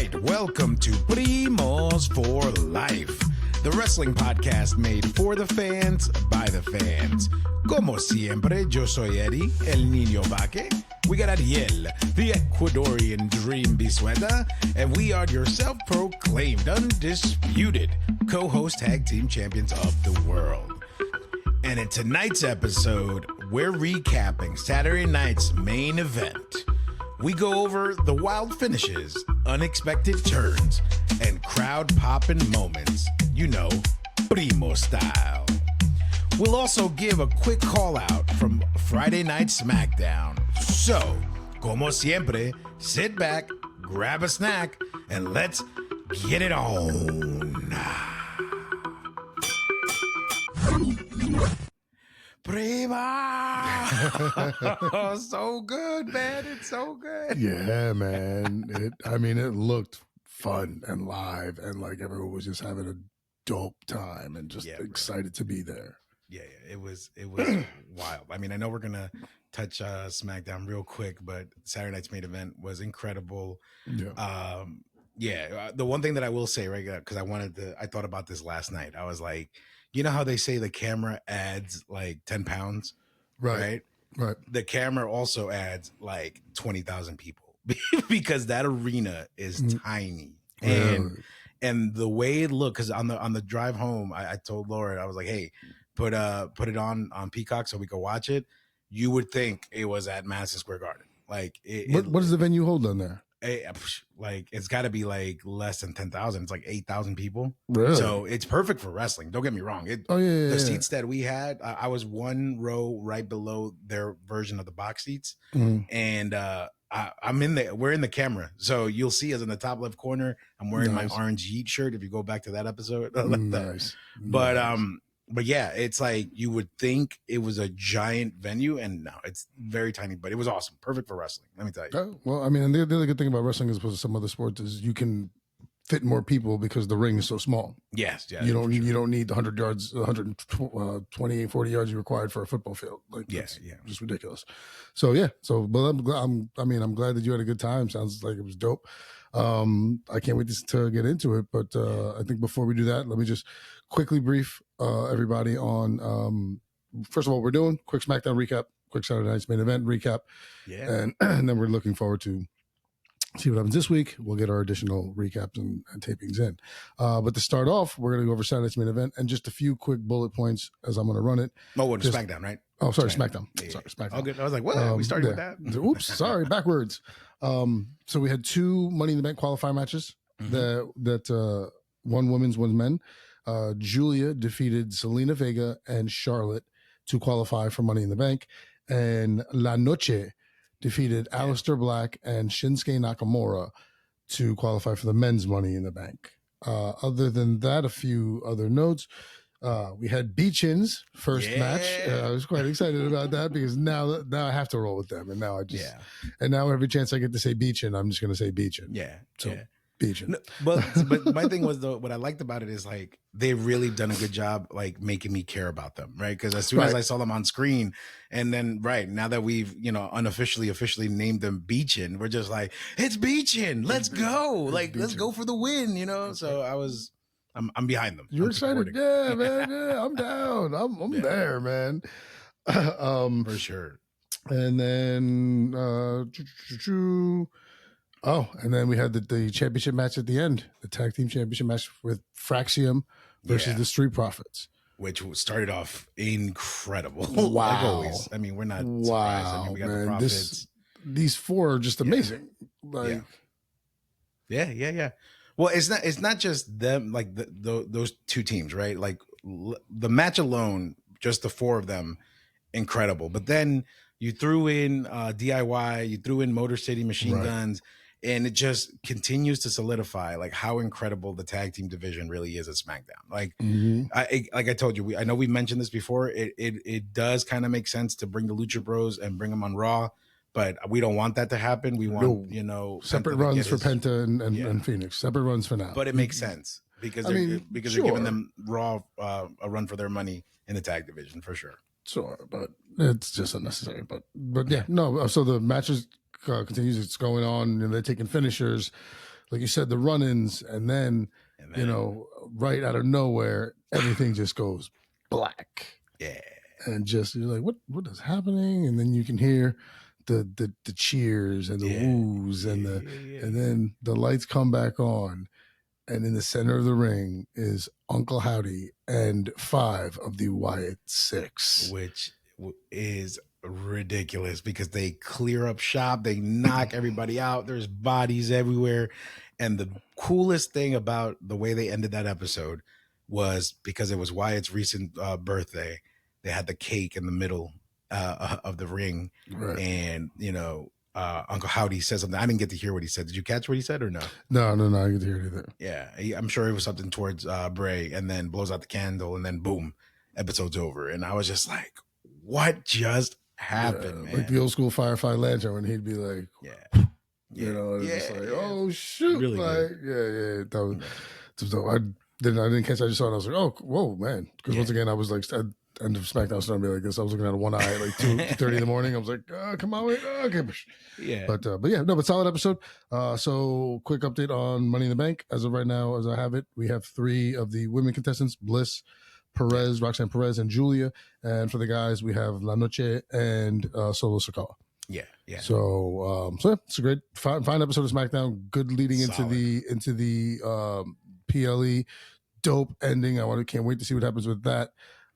right, welcome to Primos for Life, the wrestling podcast made for the fans, by the fans. Como siempre, yo soy Eddie, el niño vaque. We got Ariel, the Ecuadorian dream bisueta, and we are your self-proclaimed, undisputed co-host tag team champions of the world. And in tonight's episode, we're recapping Saturday night's main event. We go over the wild finishes, unexpected turns, and crowd-popping moments. You know, Primo style. We'll also give a quick call-out from Friday Night SmackDown. So, como siempre, sit back, grab a snack, and let's get it on. Prima! So good, man. It's so good. Yeah, man. It looked fun and live, and like everyone was just having a dope time and just excited to be there. Yeah, it was wild. I mean, I know we're gonna touch SmackDown real quick, but Saturday night's main event was incredible. Yeah. The one thing that I will say, right, because I thought about this last night. I was like, you know how they say the camera adds like 10 pounds, right? The camera also adds like 20,000 people because that arena is tiny. And the way it looked, because on the drive home, I told Laura, I was like, hey, put it on Peacock so we could watch it. You would think it was at Madison Square Garden. Like, what does the venue hold on there? It's got to be like less than 10,000. It's like 8,000 people. Really? So it's perfect for wrestling. Don't get me wrong. The seats that we had, I was one row right below their version of the box seats, and I'm in there. We're in the camera, so you'll see us in the top left corner. I'm wearing my orange Yeet shirt. If you go back to that episode, nice. But yeah, it's like you would think it was a giant venue, and no, it's very tiny. But it was awesome, perfect for wrestling. Let me tell you. Well, I mean, and the other good thing about wrestling as opposed to some other sports is you can fit more people because the ring is so small. Yes, yeah. You don't need the 100 yards, 120, 40 yards you required for a football field. Like, just ridiculous. So yeah, but I'm glad that you had a good time. Sounds like it was dope. I can't wait to get into it. But I think before we do that, let me just quickly brief everybody on first of all, we're doing quick SmackDown recap, quick Saturday night's main event recap, and then we're looking forward to see what happens this week. We'll get our additional recaps and tapings in. But to start off, we're going to go over Saturday's main event and just a few quick bullet points as I'm going to run it. Oh, it's SmackDown, right? Oh, sorry, SmackDown. Yeah. Sorry, SmackDown. Oh, good. I was like, what? We started with that? Oops, sorry, backwards. So we had two Money in the Bank qualifier matches that one women's, one men. Julia defeated Selena Vega and Charlotte to qualify for Money in the Bank. And La Noche defeated Aleister Black and Shinsuke Nakamura to qualify for the men's Money in the Bank. Other than that, a few other notes. We had Beachin's first match. I was quite excited about that because now I have to roll with them, and now and now every chance I get to say Beachin, I'm just going to say Beachin. Beachin. No, but my thing was though, what I liked about it is like they've really done a good job like making me care about them, right? Because as soon as I saw them on screen, and then now that we've officially named them Beachin, we're just like, it's Beachin, let's go, let's go for the win, So I'm behind them. You're excited, yeah, man. Yeah, I'm down. I'm there, man. For sure. And then and then we had the championship match at the end, the tag team championship match with Fraxium versus the Street Profits, which started off incredible. Wow. Like always. I mean, we're not surprised. I mean, we got the Profits. These four are just amazing. Yeah. Well, it's not just them, like those two teams, right? Like the match alone, just the four of them, incredible. But then you threw in DIY, you threw in Motor City Machine Guns, and it just continues to solidify like how incredible the tag team division really is at SmackDown. Like, I told you, I know we mentioned this before. It does kind of make sense to bring the Lucha Bros and bring them on Raw. But we don't want that to happen. We want, separate runs for Penta and Phoenix. Separate runs for now. But it makes sense because they're giving them Raw a run for their money in the tag division for sure. Sure, but it's just unnecessary. But yeah, no. So the matches continues. It's going on, and they're taking finishers. like you said, the run-ins, and then you know, right out of nowhere, everything just goes black. Yeah. And just you're like, what is happening? And then you can hear the cheers and the woos and and then the lights come back on, and in the center of the ring is Uncle Howdy and 5 of the Wyatt 6, which is ridiculous because they clear up shop, they knock everybody out. There's bodies everywhere, and the coolest thing about the way they ended that episode was because it was Wyatt's recent birthday. They had the cake in the middle of the ring, right. And you know, Uncle Howdy said something. I didn't get to hear what he said. Did you catch what he said or no? No, I didn't hear anything. Yeah, I'm sure it was something towards Bray, and then blows out the candle, and then boom, episode's over. And I was just like, what just happened, man? Like the old school Firefly Lantern when he'd be like, you know, it's just like, oh shoot, really like, good. That was dope. I didn't catch it. I just saw it. I was like, oh, whoa, man. Because once again, I was like, end of SmackDown starting to be like this. I was looking at one eye at like 2:30 in the morning. I was like, come on, wait, okay. Yeah. But yeah, no, but solid episode. So quick update on Money in the Bank. As of right now, as I have it, we have 3 of the women contestants: Bliss, Perez, Roxanne Perez, and Julia. And for the guys, we have La Noche and Solo Sikoa. Yeah. So yeah, it's a great fine episode of SmackDown. Good leading Solid. into the PLE. Dope ending. Can't wait to see what happens with that.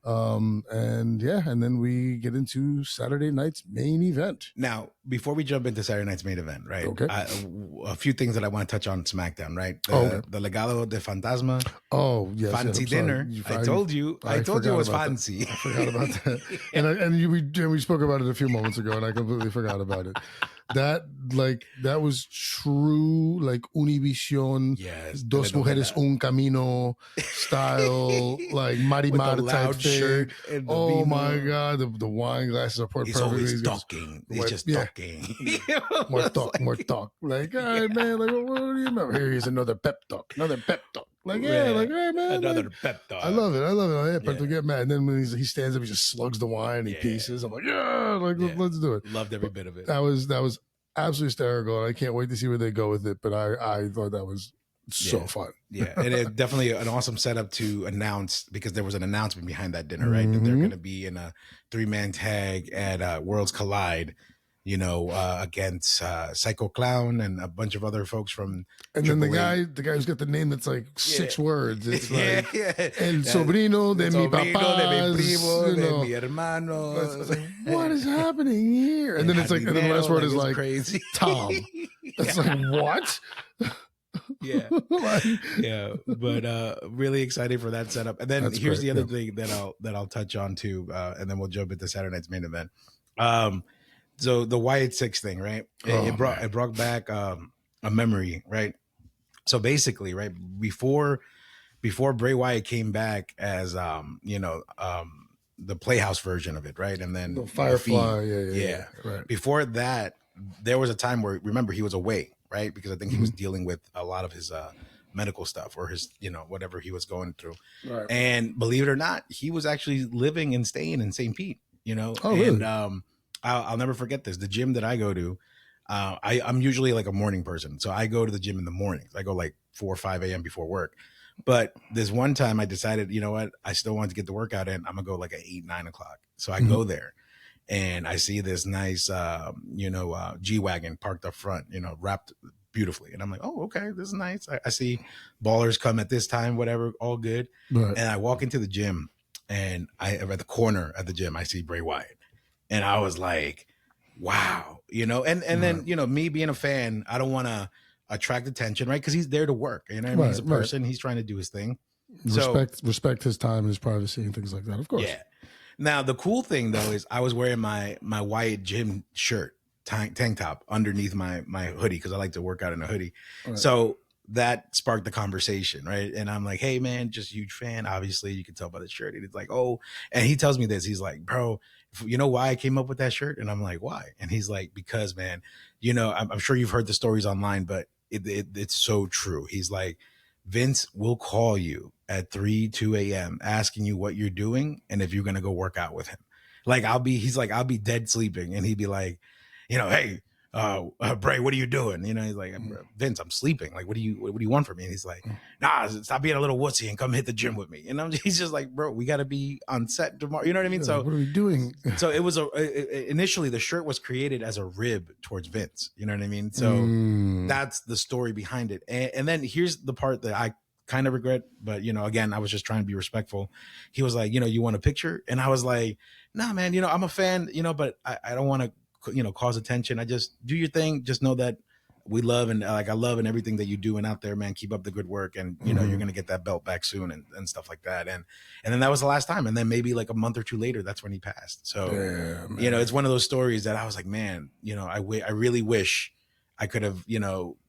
And then we get into Saturday night's main event. Now, before we jump into Saturday night's main event, right? Okay. A few things that I want to touch on SmackDown, right? The Legado de Fantasma. Oh, yes. Fancy dinner. I told you it was fancy. I forgot about that. And we spoke about it a few moments ago, and I completely forgot about it. That was true, like Univision, yes, Dos Mujeres Un Camino style, like Marimar type thing. Oh my God, the wine glasses are poured perfectly. Always talking. He's just talking. More talk. Like, all right, man. Like, what do you remember? Here's another pep talk. Like, like, hey, man. Another pep talk. I love it. Yeah, but to get mad. And then when he stands up, he just slugs the wine and he pieces. I'm like, let's do it. Loved every bit of it. That was absolutely hysterical. And I can't wait to see where they go with it. But I thought that was so fun. Yeah. And it definitely an awesome setup to announce, because there was an announcement behind that dinner, right? That they're going to be in a 3-man tag at Worlds Collide, you know, against Psycho Clown and a bunch of other folks from. And then the guy who's got the name that's like 6 words. It's like El sobrino de mi papá, de mi primo, you know, de mi hermano. It's like, what is happening here? And then it's like, and then the last word is like crazy. Tom. It's like, what? But really excited for that setup. And then here's the other thing that I'll touch on too, and then we'll jump into Saturday night's main event. So the Wyatt 6 thing, right? It brought back a memory, right? So basically, right before Bray Wyatt came back as the Playhouse version of it, right? And then the Firefly, yeah. Right. Before that, there was a time where, remember, he was away, right? Because I think he was dealing with a lot of his medical stuff or his, whatever he was going through. Right. And believe it or not, he was actually living and staying in St. Pete, Oh, really? And I'll never forget this. The gym that I go to, I'm usually like a morning person. So I go to the gym in the mornings. I go like 4 or 5 a.m. before work. But this one time I decided, you know what? I still want to get the workout in. I'm going to go like at 8, 9 o'clock. So I go there and I see this nice, G-Wagon parked up front, wrapped beautifully. And I'm like, oh, okay, this is nice. I see ballers come at this time, whatever, all good. Right. And I walk into the gym and at the corner of the gym, I see Bray Wyatt. And I was like, wow, and then, me being a fan, I don't want to attract attention, right? Because he's there to work, he's a person, he's trying to do his thing. Respect his time and his privacy and things like that, of course. Yeah. Now, the cool thing, though, is I was wearing my Wyatt gym shirt, tank top, underneath my hoodie, because I like to work out in a hoodie. Right. So that sparked the conversation, right? And I'm like, hey, man, just huge fan. Obviously, you can tell by the shirt. And it's like, oh, and he tells me this. He's like, bro, you know why I came up with that shirt? And I'm like, why? And he's like, because, man, I'm sure you've heard the stories online, but it's so true. He's like, Vince will call you at 2 a.m. asking you what you're doing and if you're going to go work out with him. Like, I'll be dead sleeping. And he'd be like, hey, Bray, what are you doing? You know, he's like, Vince, I'm sleeping. Like, what do you want from me? And he's like, nah, stop being a little wussy and come hit the gym with me. And he's just like, bro, we got to be on set tomorrow. You know what I mean? So what are we doing? So it was initially the shirt was created as a rib towards Vince. You know what I mean? So that's the story behind it. And then here's the part that I kind of regret, but again, I was just trying to be respectful. He was like, you want a picture? And I was like, nah, man, I'm a fan, but I don't want to, cause attention. I just do your thing. Just know that we love and I love and everything that you do and out there, man. Keep up the good work, and you're gonna get that belt back soon and stuff like that. And then that was the last time. And then maybe like a month or two later, that's when he passed. So it's one of those stories that I was like, man, I really wish I could have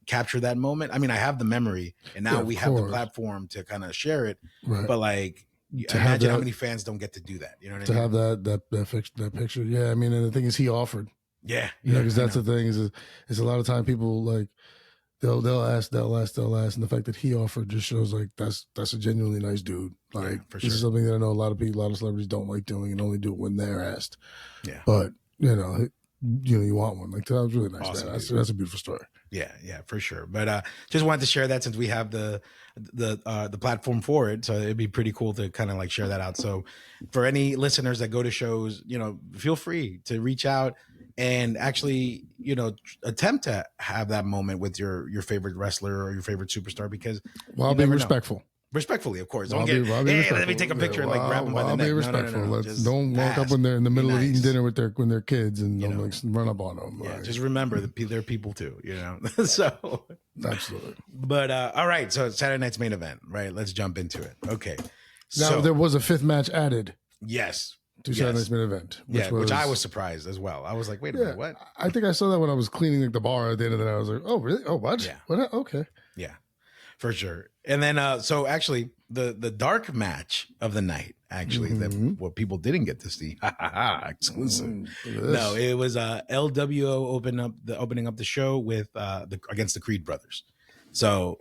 captured that moment. I mean, I have the memory, and now we have the platform to kind of share it. Right. But like, imagine how many fans don't get to do that. You know what I mean? To have that picture. Yeah, I mean, and the thing is, he offered. Yeah, because that's the thing is a lot of time people like they'll ask, and the fact that he offered just shows like that's a genuinely nice dude. Like, for sure. This is something that I know a lot of celebrities don't like doing and only do it when they're asked. Yeah, but you want one. Like, that was really nice. Awesome, that's a beautiful story. Yeah, for sure. But just wanted to share that since we have the platform for it, so it'd be pretty cool to kind of like share that out. So for any listeners that go to shows, feel free to reach out and actually, attempt to have that moment with your favorite wrestler or your favorite superstar, because while being respectful. Respectfully, of course. Don't let me take a picture and like grab them by the neck. Be respectful. No. Don't walk up when they're in the middle of eating dinner with their kids and don't like run up on them. Yeah, just remember that they're people too, So absolutely. But all right, so Saturday night's main event, right? Let's jump into it. Okay. Now there was a fifth match added. Yes. To Saturday night's main event. Which I was surprised as well. I was like, wait a minute, what? I think I saw that when I was cleaning like the bar at the end of the night. I was like, oh really? Oh what? Yeah. What? Okay. Yeah. For sure. And then so actually the dark match of the night, actually, that what people didn't get to see. Exclusive. No, it was LWO opening up the show with against the Creed brothers. So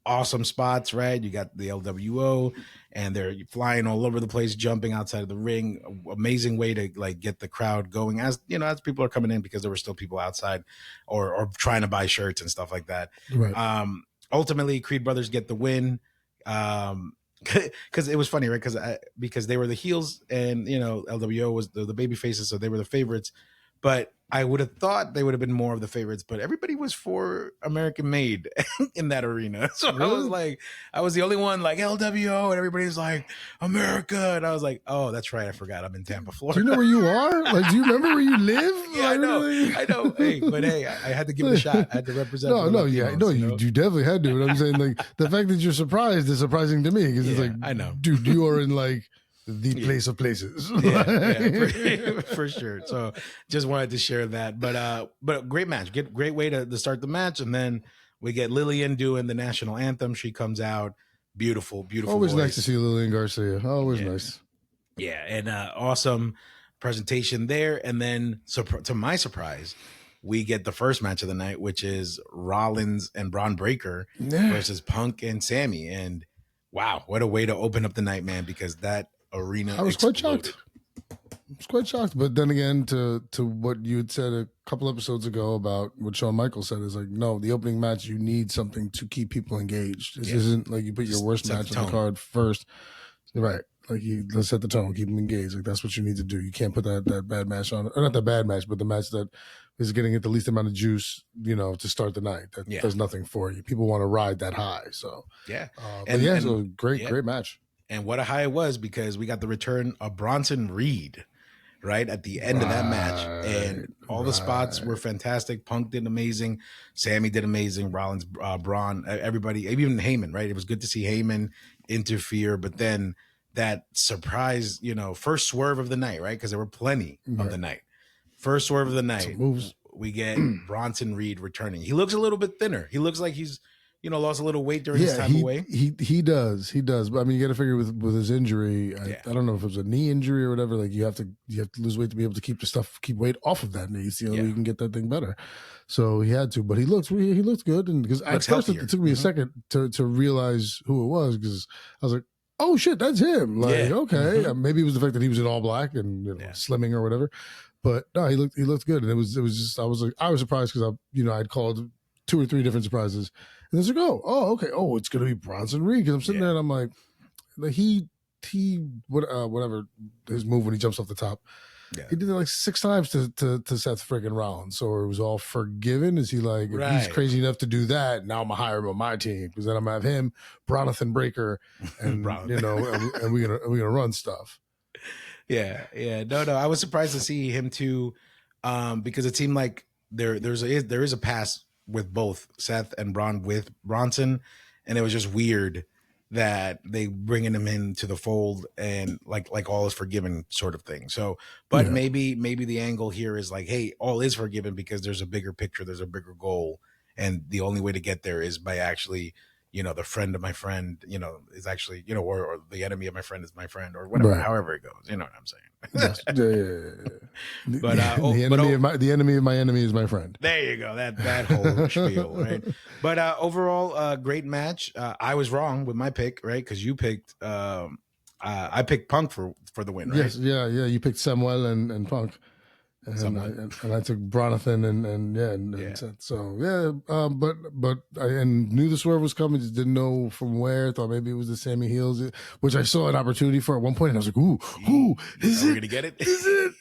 awesome spots, right? You got the LWO and they're flying all over the place, jumping outside of the ring. Amazing way to like get the crowd going as people are coming in, because there were still people outside or trying to buy shirts and stuff like that. Right. Ultimately, Creed brothers get the win. Because it was funny, right? Because they were the heels and LWO was the baby faces, so they were the favorites. But I would have thought they would have been more of the favorites, but everybody was for American made in that arena. So really? I was the only one like LWO, and everybody's like America, and I was like, oh, that's right, I forgot I'm in Tampa, Florida. Do you know where you are? Like, do you remember where you live? Yeah, I know. Hey, I had to give it a shot. I had to represent. You definitely had to. But I'm saying, like, the fact that you're surprised is surprising to me, because it's like, I know, dude, you are in like the place of places. For sure. So just wanted to share that. But great match. Great way to start the match. And then we get Lillian doing the national anthem. She comes out. Beautiful Always voice. Nice to see Lillian Garcia. Always nice. Yeah. And awesome presentation there. And then to my surprise, we get the first match of the night, which is Rollins and Braun Breaker versus Punk and Sammy. And wow, what a way to open up the night, man, because that arena I was exploded. quite shocked. But then again, to what you had said a couple episodes ago about what Shawn Michaels said, is like, no, the opening match, you need something to keep people engaged. This isn't like you put your worst match on the card first. Right. Like, let's set the tone, keep them engaged. Like, that's what you need to do. You can't put that bad match on, or not that bad match, but the match that is getting it the least amount of juice, to start the night. That does nothing for you. People want to ride that high. So so great match. And what a high it was, because we got the return of Bronson Reed right at the end of that match. And all the spots were fantastic. Punk did amazing. Sammy did amazing. Rollins, Braun, everybody, even Heyman, right? It was good to see Heyman interfere. But then that surprise, first swerve of the night, right? Because there were plenty of the night. First swerve of the night, we get Bronson Reed returning. He looks a little bit thinner. He looks like he's lost a little weight during his time away. He does. But I mean, you got to figure with his injury. I don't know if it was a knee injury or whatever. Like, you have to lose weight to be able to keep weight off of that knee. So you can get that thing better. So he had to, but he looks good. And because at first it took me a second to realize who it was, because I was like, oh shit, that's him. Like, okay, maybe it was the fact that he was in all black and slimming or whatever. But no, he looked good, and it was just I was surprised because I'd called 2 or 3 different surprises, and it's like okay, it's gonna be Bronson Reed, because I'm sitting there and I'm like, whatever his move when he jumps off the top. Yeah. He did it like 6 times to Seth freaking Rollins. So it was all forgiven. Is he like, if he's crazy enough to do that, now I'm going to hire him on my team, because then I'm going to have him, Bronathan Breaker, and, and we're going to run stuff. Yeah. No. I was surprised to see him too, because it seemed like there is a pass with both Seth and Braun with Bronson, and it was just weird that they bringing him into the fold and like all is forgiven sort of thing. So, but maybe the angle here is like, hey, all is forgiven because there's a bigger picture, there's a bigger goal, and the only way to get there is by actually, the friend of my friend, is actually, or the enemy of my friend is my friend, or whatever, however it goes. You know what I'm saying? Yes. But the enemy of my enemy is my friend. There you go. That whole spiel, right? But overall, great match. I was wrong with my pick, right? Because you picked, I picked Punk for the win, right? Yes, yeah. You picked Samuel and Punk. And I took Bronathan and so but I knew the swerve was coming, just didn't know from where. Thought maybe it was the Sammy Heels, which I saw an opportunity for at one point, and I was like, "Ooh, is it? Gonna get it? Is it?"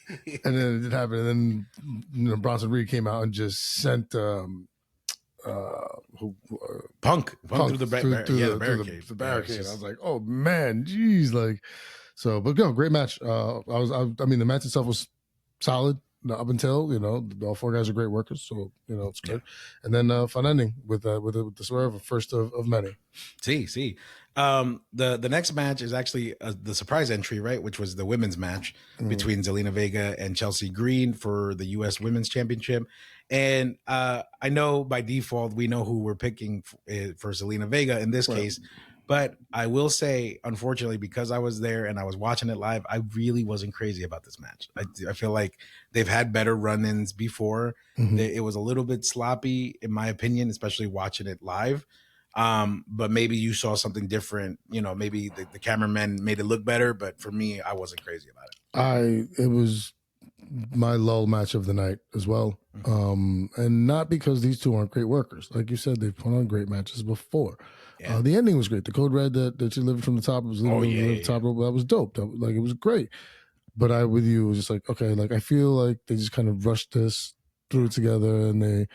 And then it didn't happen. And then Bronson Reed came out and just sent Punk through the barricade. The barricade. I was like, "Oh man, geez!" Like, so, but no, great match. I mean, the match itself was solid. Up until all 4 guys are great workers, so it's good. And then fun ending with the swerve, first of many. See, the next match is actually the surprise entry, right? Which was the women's match between Zelina Vega and Chelsea Green for the U.S. Women's Championship. And I know by default we know who we're picking for Zelina Vega in this case. But I will say, unfortunately, because I was there and I was watching it live, I really wasn't crazy about this match. I feel like they've had better run-ins before. It was a little bit sloppy, in my opinion, especially watching it live. But maybe you saw something different. Maybe the cameraman made it look better. But for me, I wasn't crazy about it. It was my lull match of the night as well. And not because these two aren't great workers. Like you said, they've put on great matches before. Yeah. The ending was great. The code red that you lived from the top was the top rope. That was dope. It was great. But I with you was just like, okay, like I feel like they just kind of rushed this, threw it together, and they,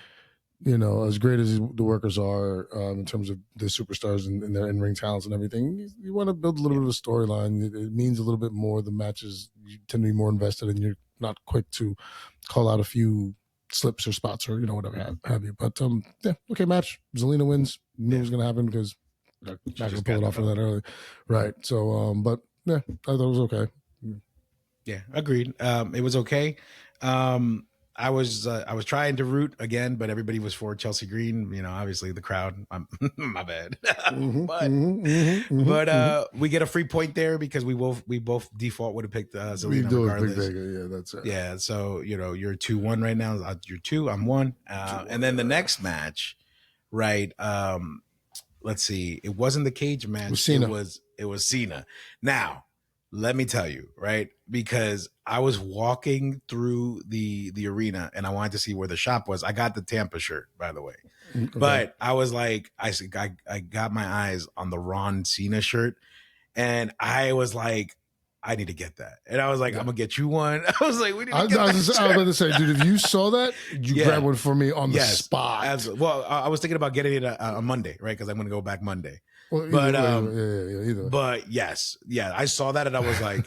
as great as the workers are in terms of the superstars and their in-ring talents and everything, you want to build a little bit of a storyline. It means a little bit more. The matches, you tend to be more invested, and you're not quick to call out a few slips or spots or whatever have you. But okay, match. Zelina wins. Knew it was going to happen because not going to pull it off for that early, right? So, but yeah, I thought it was okay. Yeah, agreed. It was okay. I was trying to root again, but everybody was for Chelsea Green. Obviously the crowd. My bad. But we get a free point there because we both default would have picked Zelina regardless. Yeah, that's it. Yeah, so you're 2-1 right now. You're 2. I'm 1. And then the next match, right? Let's see. It wasn't the cage match. It was Cena. Now, let me tell you, right? Because I was walking through the arena and I wanted to see where the shop was. I got the Tampa shirt, by the way. Okay. But I was like, I got my eyes on the Ron Cena shirt, and I was like, I need to get that. And I was like, I'm gonna get you one. I was like, we need to get that. I was about to say, dude, if you saw that, you grab one for me on the spot. Absolutely. Well, I was thinking about getting it on Monday, right? Because I'm gonna go back Monday. Well, But yes, I saw that and I was like,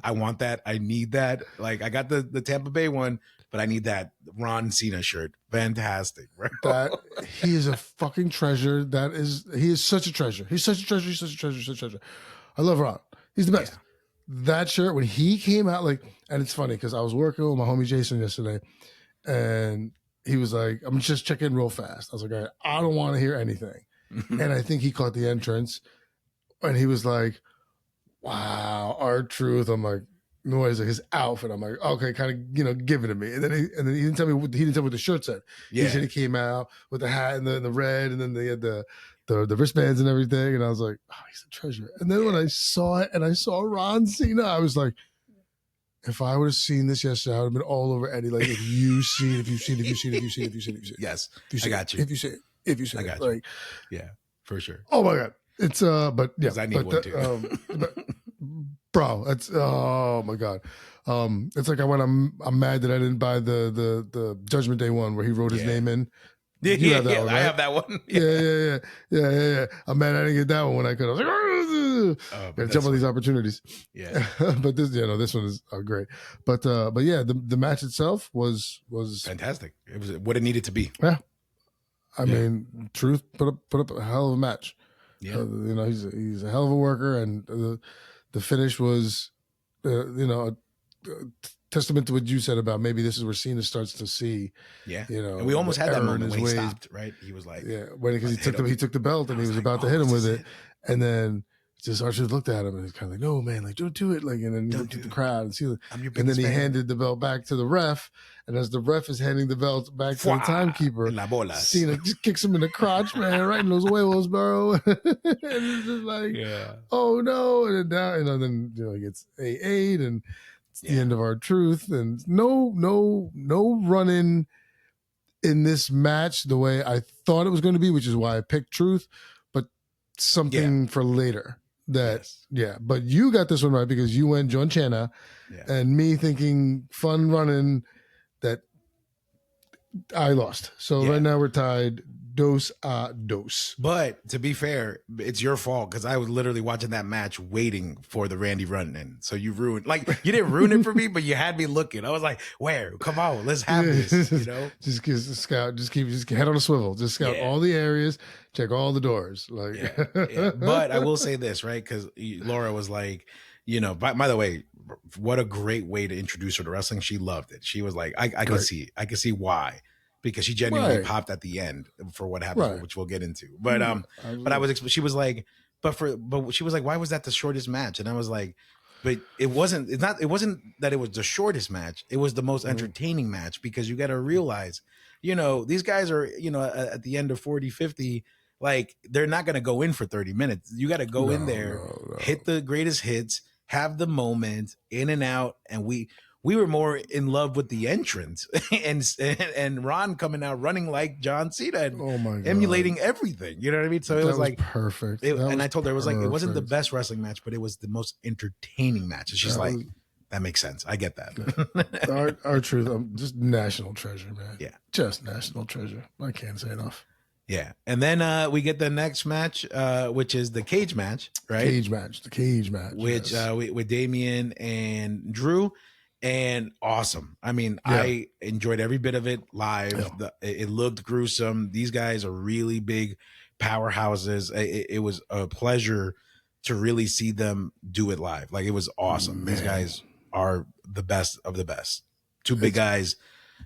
I want that. I need that. Like, I got the Tampa Bay one, but I need that Ron Cena shirt. Fantastic, bro. That he is a fucking treasure. He is such a treasure. He's such a treasure. He's such a treasure. Such a treasure. I love Ron. He's the best. Yeah. That shirt, when he came out, and it's funny because I was working with my homie Jason yesterday, and he was like, I'm just checking real fast. I was like, all right, I don't want to hear anything. And I think he caught the entrance, and he was like, wow, R-Truth. I'm like, no, he's like his outfit. I'm like, okay, kind of, give it to me. And then he didn't tell me what the shirt said. Yeah. He said he came out with the hat and the red, and then they had the wristbands and everything. And I was like, oh, he's a treasure. And then when I saw it and I saw Ron Cena, I was like, If I would have seen this yesterday, I would have been all over Eddie. Like, if you see it. Yes, I got you. If you see it, I got like, you. Yeah, for sure. oh my God. It's but yeah, I need one too. But, bro, it's oh my God. It's like I'm mad that I didn't buy the Judgment Day one where he wrote his name in. You have that one, right? I have that one. Yeah. I'm mad I didn't get that one when I could. I was like, gotta jump on these opportunities. Yeah. But this one is great. But yeah, the match itself was fantastic. It was what it needed to be. Yeah. I mean, Truth put up a hell of a match. Yeah. He's a hell of a worker, and the finish was, a testament to what you said about maybe this is where Cena starts to see. Yeah. And we almost had that moment when he stopped, right? He was like, because he took the belt and he was about to hit him with it, and then just R-Truth looked at him and he's kind of like, no man, like don't do it, like, and then he looked at the crowd and see, and then he handed the belt back to the ref, and as the ref is handing the belt back to the timekeeper, Cena just kicks him in the crotch, man, right in those huevos, bro. And it's just like, oh no, and then down, and then he gets A8, and it's the end of R-Truth, and no running in this match the way I thought it was going to be, which is why I picked Truth, but something for later. But you got this one right because you went John Cena, and me thinking fun running that I lost. So right now we're tied dos a dos. But to be fair, it's your fault because I was literally watching that match waiting for the Randy run in. So you ruined, you didn't ruin it for me, but you had me looking. I was like, where? Come on, let's have this. Just scout, just head on a swivel, just scout all the areas, check all the doors. But I will say this, right? Because Laura was like, by the way, what a great way to introduce her to wrestling. She loved it. She was like, I can see why. Because she genuinely popped at the end for what happened, which we'll get into. But she was like, but she was like, why was that the shortest match? And I was like, but it wasn't that it was the shortest match. It was the most entertaining match because you got to realize, these guys are, at the end of 40, 50, like they're not going to go in for 30 minutes. You got to go in there, hit the greatest hits, have the moment, in and out. And we were more in love with the entrance and Ron coming out running like John Cena and emulating everything. You know what I mean? So it was like perfect. And I told her, it was like, it wasn't the best wrestling match, but it was the most entertaining match. And she's that makes sense. I get that. R-Truth, just national treasure, man. Yeah. Just national treasure. I can't say enough. Yeah. And then we get the next match, which is the cage match, right? The cage match. Which with Damian and Drew. And awesome. I mean, I enjoyed every bit of it live. It looked gruesome. These guys are really big powerhouses. It was a pleasure to really see them do it live. Like, it was awesome. Man. These guys are the best of the best. Two big guys.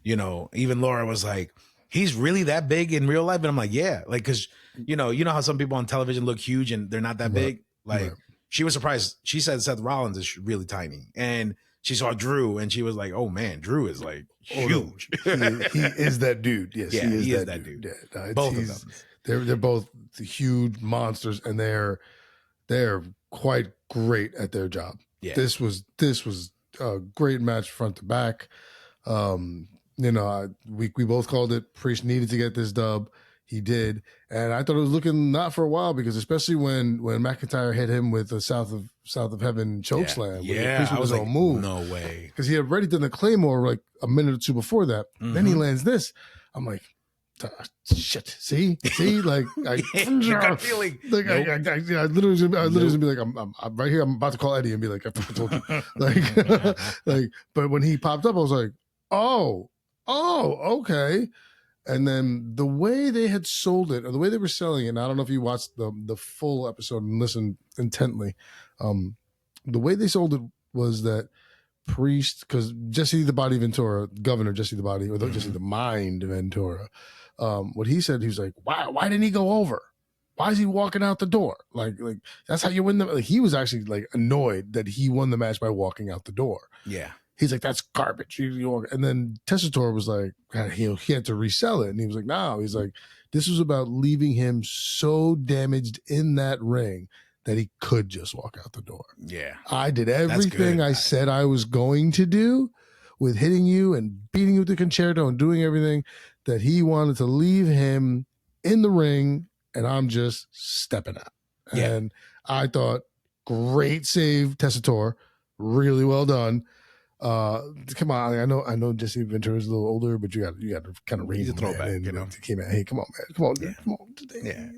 Even Laura was like, he's really that big in real life? And I'm like, yeah. Like, because, you know how some people on television look huge and they're not that big? Like, she was surprised. She said Seth Rollins is really tiny. And she saw Drew and she was like, oh man, Drew is like huge. He is that dude. Yes, he is that dude. Yeah, both of them. They're both huge monsters, and they're quite great at their job. Yeah. This was a great match front to back. We both called it. Priest needed to get this dub. He did, and I thought it was looking not for a while because especially when McIntyre hit him with the South of Heaven chokeslam. I was like, move. No way, because he had already done the Claymore like a minute or two before that. Mm-hmm. Then he lands this. I'm like, shit. See, like I gut feeling. Like nope. I literally gonna be like, I'm right here. I'm about to call Eddie and be like, I fucking told you. like, but when he popped up, I was like, oh, okay. And then the way they had sold it, or the way they were selling it, and I don't know if you watched the full episode and listened intently. The way they sold it was that Priest, because Jesse the Body Ventura, Governor Jesse the Body, or Jesse the Mind Ventura, what he said, he was like, why didn't he go over? Why is he walking out the door? Like that's how you win the. Like, he was actually like annoyed that he won the match by walking out the door. Yeah. He's like, that's garbage. And then Tessitore was like, he had to resell it. And he was like, no. He's like, this was about leaving him so damaged in that ring that he could just walk out the door. Yeah. I did everything I said I was going to do with hitting you and beating you with the concerto and doing everything that he wanted to leave him in the ring, and I'm just stepping out. Yeah. And I thought, great save, Tessitore. Really well done. Come on, I know Jesse Ventura's a little older, but you got to kind of rein him in. You know, he came out. Hey, come on, man, come on, dude, come on today. Yeah.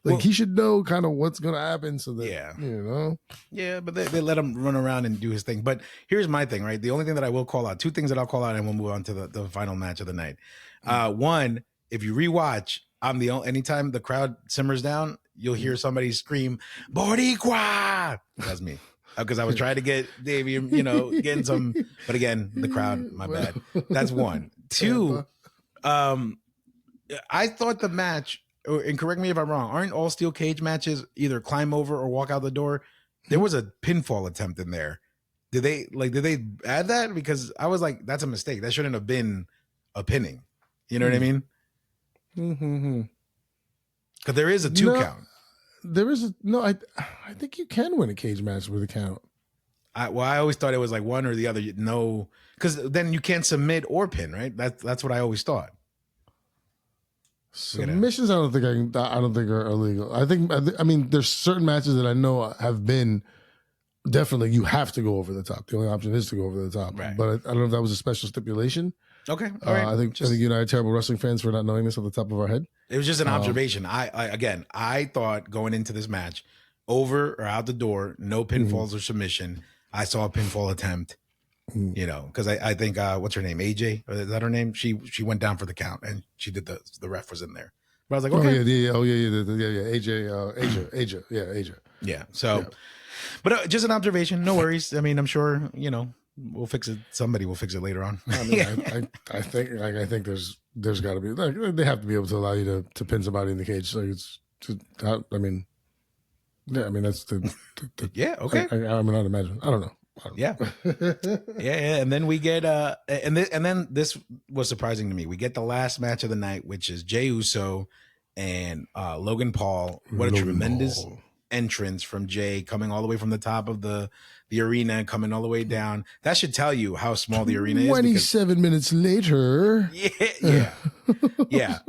Like, he should know kind of what's going to happen, so that you know. Yeah, but they let him run around and do his thing. But here's my thing, right? The only thing that I will call out, two things that I'll call out, and we'll move on to the final match of the night. One, if you rewatch, I'm the only, anytime the crowd simmers down, you'll hear somebody scream, "Boricua!" That's me. Because I was trying to get Davey, you know, getting some, but again, the crowd, my bad. That's one. Two, I thought the match, and correct me if I'm wrong, aren't all steel cage matches either climb over or walk out the door? There was a pinfall attempt in there. Did they add that? Because I was like, that's a mistake. That shouldn't have been a pinning. You know what I mean? Mm-hmm. Because there is a 2 count. There is I think you can win a cage match with a count. I always thought it was like one or the other. No, because then you can't submit or pin, right? That's what I always thought. Submissions, I don't think are illegal. I mean, there's certain matches that I know have been definitely you have to go over the top. The only option is to go over the top. Right. But I don't know if that was a special stipulation. Okay, all right. I think you and I are terrible wrestling fans for not knowing this off the top of our head. It was just an observation. I thought going into this match, over or out the door, no pinfalls or submission. I saw a pinfall attempt, you know, because I think what's her name, AJ? Is that her name? She went down for the count and she did the ref was in there. But I was like, okay, AJ. Yeah. So, but just an observation. No worries. I mean, I'm sure you know. We'll fix it. Somebody will fix it later on. I mean, I think there's got to be they have to be able to allow you to pin somebody in the cage. So I mean that's the yeah, okay. I mean, I'd imagine. I don't know. Yeah. And then we get and then this was surprising to me. We get the last match of the night, which is Jey Uso and Logan Paul. What a tremendous entrance from Jey, coming all the way from the top of the arena, coming all the way down. That should tell you how small the arena is. 27 minutes later. Yeah.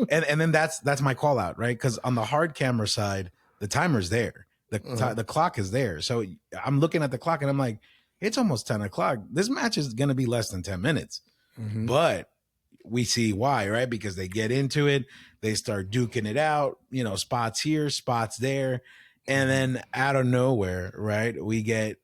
And then that's my call out, right? Because on the hard camera side, the timer's there. The clock is there. So I'm looking at the clock and I'm like, it's almost 10 o'clock. This match is going to be less than 10 minutes. Mm-hmm. But we see why, right? Because they get into it. They start duking it out, you know, spots here, spots there. And then out of nowhere, right, we get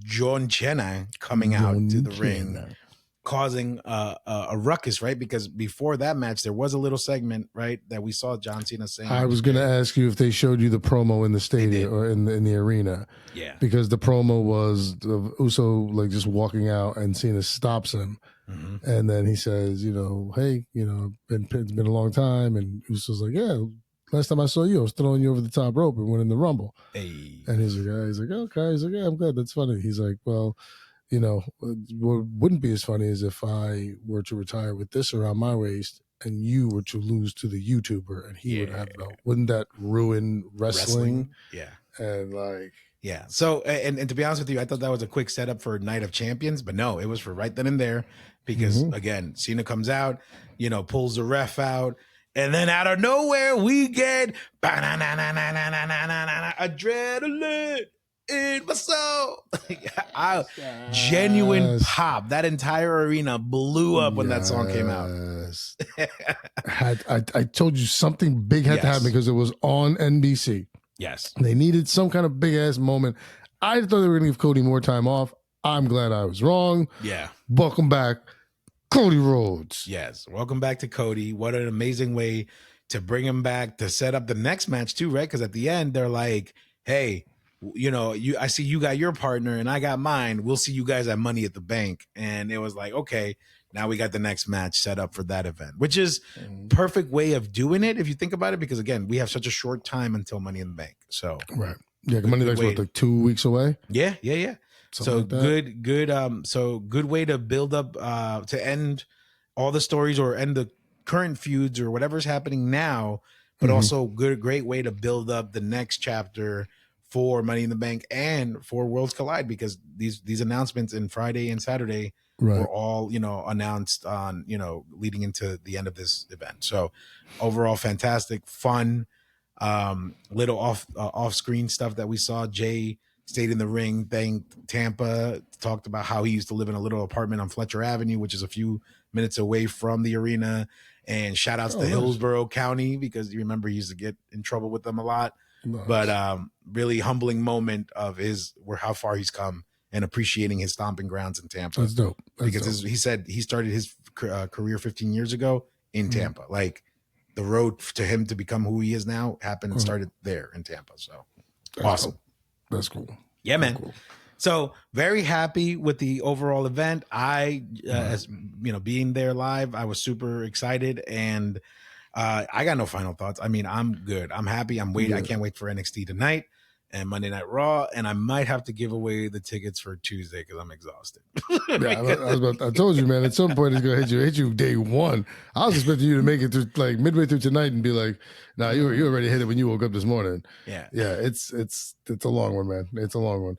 John Cena coming out to the ring, causing a ruckus, right? Because before that match, there was a little segment, right, that we saw John Cena saying. I was going to ask you if they showed you the promo in the stadium or in the arena. Yeah. Because the promo was Uso like just walking out and Cena stops him. Mm-hmm. And then he says, you know, hey, you know, it's been a long time. And Uso's like, yeah. Last time I saw you, I was throwing you over the top rope and winning the Rumble. Hey. And he's like, okay. He's like, yeah, I'm good. That's funny. He's like, well, you know, what wouldn't be as funny as if I were to retire with this around my waist and you were to lose to the YouTuber and he would have the belt. Wouldn't that ruin wrestling? Yeah. And like, yeah. So, and to be honest with you, I thought that was a quick setup for Night of Champions, but no, it was for right then and there because again, Cena comes out, you know, pulls the ref out. And then out of nowhere, we get adrenaline in my soul. Genuine pop. That entire arena blew up when that song came out. I told you something big had to happen because it was on NBC. Yes. They needed some kind of big ass moment. I thought they were going to give Cody more time off. I'm glad I was wrong. Yeah. Welcome back, Cody Rhodes. Yes. Welcome back to Cody. What an amazing way to bring him back to set up the next match too, right? Because at the end, they're like, hey, you know, I see you got your partner and I got mine. We'll see you guys at Money at the Bank. And it was like, okay, now we got the next match set up for that event, which is perfect way of doing it if you think about it. Because again, we have such a short time until Money in the Bank. So right. Yeah, Money in the Bank's like 2 weeks away? Yeah. Something so like good way to build up to end all the stories or end the current feuds or whatever's happening now, but also great way to build up the next chapter for Money in the Bank and for Worlds Collide, because these announcements in Friday and Saturday were all, announced on, leading into the end of this event. So overall, fantastic, fun, little off screen stuff that we saw. Jay stayed in the ring, thanked Tampa, talked about how he used to live in a little apartment on Fletcher Avenue, which is a few minutes away from the arena. And shout outs to Hillsborough County, because you remember he used to get in trouble with them a lot. Nice. But really humbling moment of how far he's come, and appreciating his stomping grounds in Tampa. That's dope. He said he started his career 15 years ago in Tampa. Like, the road to him to become who he is now started there in Tampa. So awesome. Cool. That's cool. Yeah, man. Cool. So very happy with the overall event. As being there live, I was super excited, and I got no final thoughts. I mean, I'm good. I'm happy. I'm waiting. I can't wait for NXT tonight and Monday Night Raw, and I might have to give away the tickets for Tuesday because I'm exhausted. I told you, man. At some point, it's gonna hit you day one. I was expecting you to make it through like midway through tonight and be like, "Nah, you already hit it when you woke up this morning." Yeah. It's a long one, man. It's a long one.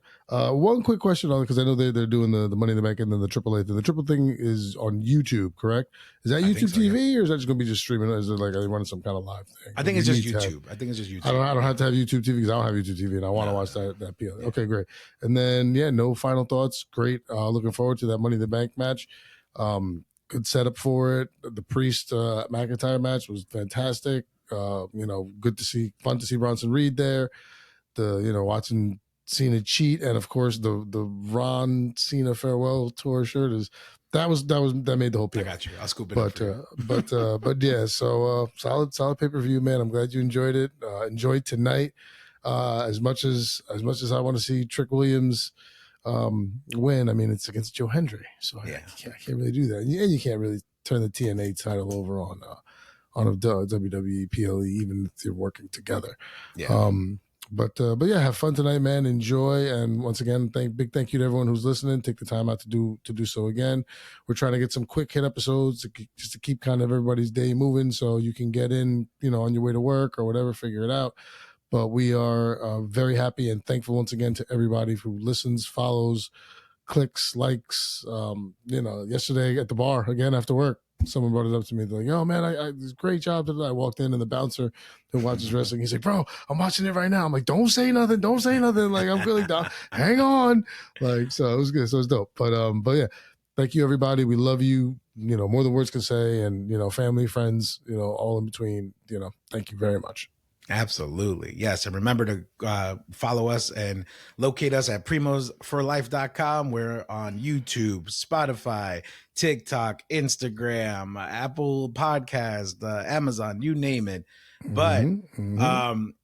One quick question on it, because I know they're doing the Money in the Bank and then the AAA thing. The triple thing is on YouTube, correct? Is that YouTube TV, or is that just gonna be just streaming? Or is it like, are they running some kind of live thing? I think it's just YouTube. I think it's just YouTube. I don't have to have YouTube TV, because I don't have YouTube TV and I want to watch that PL. Yeah. Okay, great. And then no final thoughts. Great. Looking forward to that Money in the Bank match. Good setup for it. The Priest McIntyre match was fantastic. Good to see, fun to see Bronson Reed there. Watching Cena cheat, and of course the Ron Cena farewell tour shirt that made the whole PL. I got you. I'll scoop it. But yeah, so solid pay-per-view, man. I'm glad you enjoyed it. Enjoyed tonight. As much as I want to see Trick Williams win, I mean, it's against Joe Hendry, so I can't really do that, and you can't really turn the TNA title over on a WWE PLE, even if they're working together. Yeah. But yeah, have fun tonight, man. Enjoy, and once again, big thank you to everyone who's listening. Take the time out to do so again. We're trying to get some quick hit episodes just to keep kind of everybody's day moving, so you can get in, on your way to work or whatever, figure it out. But we are very happy and thankful once again to everybody who listens, follows, clicks, likes. Yesterday at the bar again after work, someone brought it up to me. They're like, "Oh man, I this great job today." I walked in, and the bouncer who watches wrestling, he's like, "Bro, I'm watching it right now." I'm like, "Don't say nothing. Like, I'm feeling down. Hang on." Like, so it was good. So it was dope. But yeah, thank you everybody. We love you. More than words can say, and family, friends, all in between. Thank you very much. Absolutely. Yes. And remember to follow us and locate us at primosforlife.com. We're on YouTube, Spotify, TikTok, Instagram, Apple Podcast, Amazon, you name it. But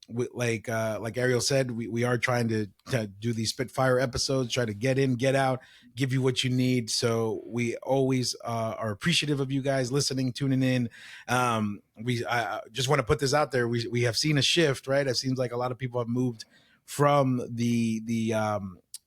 like Ariel said, we are trying to do these Spitfire episodes, try to get in, get out, give you what you need. So we always are appreciative of you guys listening, tuning in. I just want to put this out there. We have seen a shift, right? It seems like a lot of people have moved from the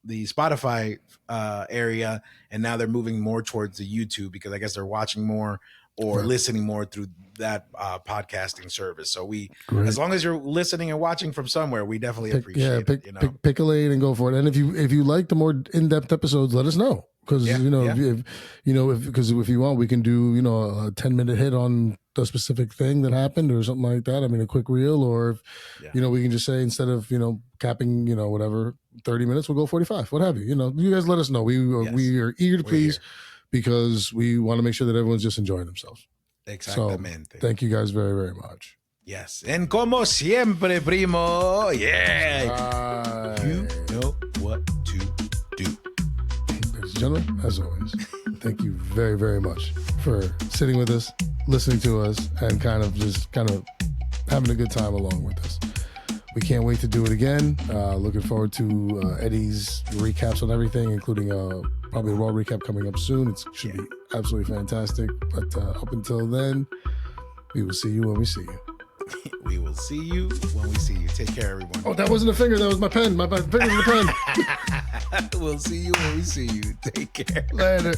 Spotify area, and now they're moving more towards the YouTube, because I guess they're watching more or listening more through that podcasting service. So as long as you're listening and watching from somewhere, we definitely appreciate it. Pick a lane and go for it. And if you like the more in-depth episodes, let us know. Because if you want, we can do a 10-minute hit on the specific thing that happened or something like that. I mean, a quick reel, or if, we can just say, instead of capping whatever 30 minutes, we'll go 45, what have you. You guys let us know. We are eager to please, because we want to make sure that everyone's just enjoying themselves. Exactamente. So, thank you guys very, very much. Yes. And como siempre, primo. Yeah. You know what to do. Ladies and gentlemen, as always, thank you very, very much for sitting with us, listening to us, and kind of having a good time along with us. We can't wait to do it again. Looking forward to Eddie's recaps on everything, including probably a Raw recap coming up soon. It should be absolutely fantastic. But up until then, we will see you when we see you. We will see you when we see you. Take care, everyone. Oh, that wasn't a finger. That was my pen. My finger's the pen. We'll see you when we see you. Take care. Later.